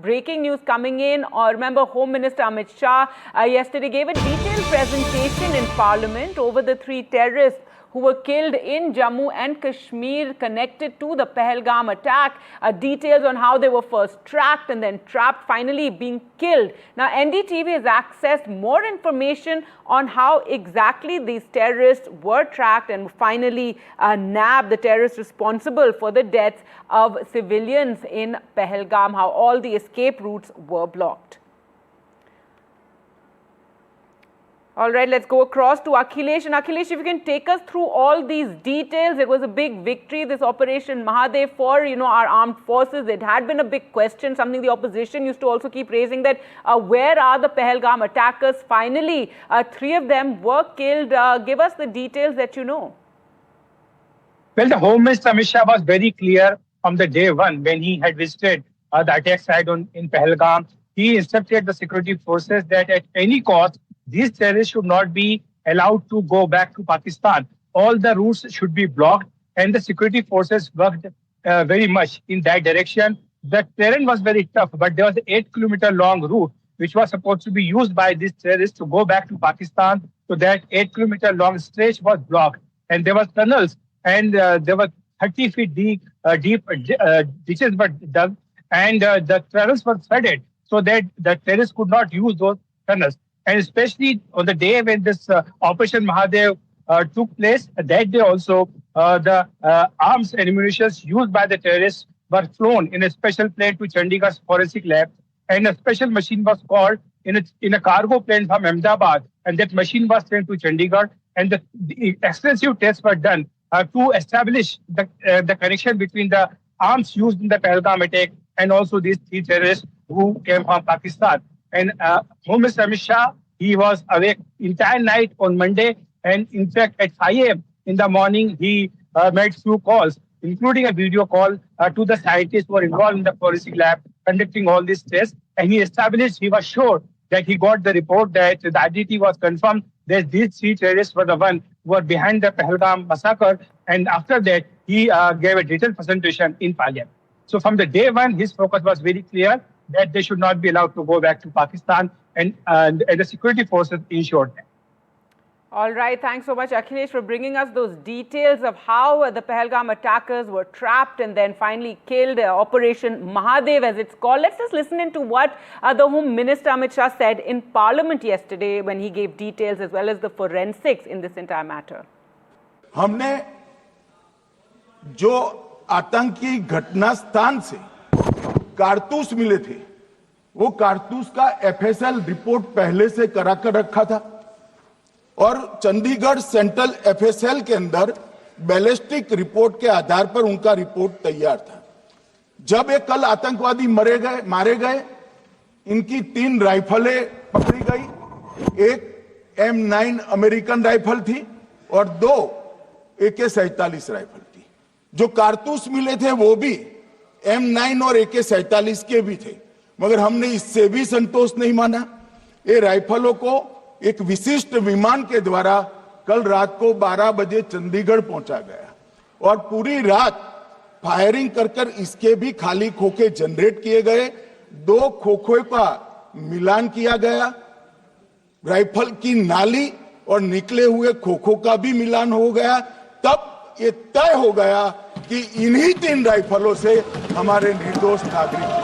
breaking news coming in. Remember, Home Minister Amit Shah yesterday gave a detailed presentation in Parliament over the 3 terrorists who were killed in Jammu and Kashmir connected to the Pahalgam attack. Details on how they were first tracked and then trapped, finally being killed. Now, NDTV has accessed more information on how exactly these terrorists were tracked and finally nabbed the terrorists responsible for the deaths of civilians in Pahalgam, how all the escape routes were blocked. All right, let's go across to Akhilesh. And Akhilesh, if you can take us through all these details. It was a big victory, this Operation Mahadev, for, our armed forces. It had been a big question, something the opposition used to also keep raising, that where are the Pahalgam attackers? Finally, 3 of them were killed. Give us the details that you know. Well, the Home Minister Amit Shah was very clear from the day one when he had visited the attack site in Pahalgam. He instructed the security forces that at any cost, these terrorists should not be allowed to go back to Pakistan. All the routes should be blocked, and the security forces worked very much in that direction. The terrain was very tough, but there was an 8-kilometer long route which was supposed to be used by these terrorists to go back to Pakistan. So that 8-kilometer long stretch was blocked, and there were tunnels, and there were 30 feet deep ditches were dug, and the tunnels were flooded so that the terrorists could not use those tunnels. And especially on the day when this Operation Mahadev took place, that day also, the arms and ammunition used by the terrorists were flown in a special plane to Chandigarh's forensic lab, and a special machine was called in a cargo plane from Ahmedabad, and that machine was sent to Chandigarh, and the extensive tests were done to establish the connection between the arms used in the Pahalgam attack and also these 3 terrorists who came from Pakistan. And Home Minister Amit Shah, he was awake entire night on Monday, and in fact at 5 a.m. in the morning he made few calls, including a video call to the scientists who were involved in the forensic lab conducting all these tests, and he was sure that he got the report that the identity was confirmed that these 3 terrorists were the one who were behind the Pahalgam massacre, and after that he gave a detailed presentation in Parliament. So from the day one, his focus was very clear that they should not be allowed to go back to Pakistan, and the security forces ensured that. All right, thanks so much, Akhilesh, for bringing us those details of how the Pahalgam attackers were trapped and then finally killed. Operation Mahadev, as it's called. Let's just listen into what the Home Minister Amit Shah said in Parliament yesterday when he gave details as well as the forensics in this entire matter. हमने जो आतंकी घटना स्थान से कारतूस मिले थे, वो कारतूस का एफएसएल रिपोर्ट पहले से करा कर रखा था, और चंडीगढ़ सेंट्रल एफएसएल के अंदर बैलिस्टिक रिपोर्ट के आधार पर उनका रिपोर्ट तैयार था। जब ये कल आतंकवादी मारे गए, इनकी 3 राइफलें पकड़ी गई। एक M9 अमेरिकन राइफल थी और 2 AK-47 राइफल थी। जो कारतूस मिले थे वो भी M9 और AK-47 के भी थे, मगर हमने इससे भी संतोष नहीं माना। ये राइफलों को एक विशिष्ट विमान के द्वारा कल रात को 12 बजे चंडीगढ़ पहुंचा गया, और पूरी रात फायरिंग कर इसके भी खाली खोखे जनरेट किए गए। 2 खोखों का मिलान किया गया, राइफल की नाली और निकले हुए खोखों का भी मिलान हो गया। तब ये तय हो गया कि इन्हीं 3 राइफलों से हमारे निर्दोष नागरिक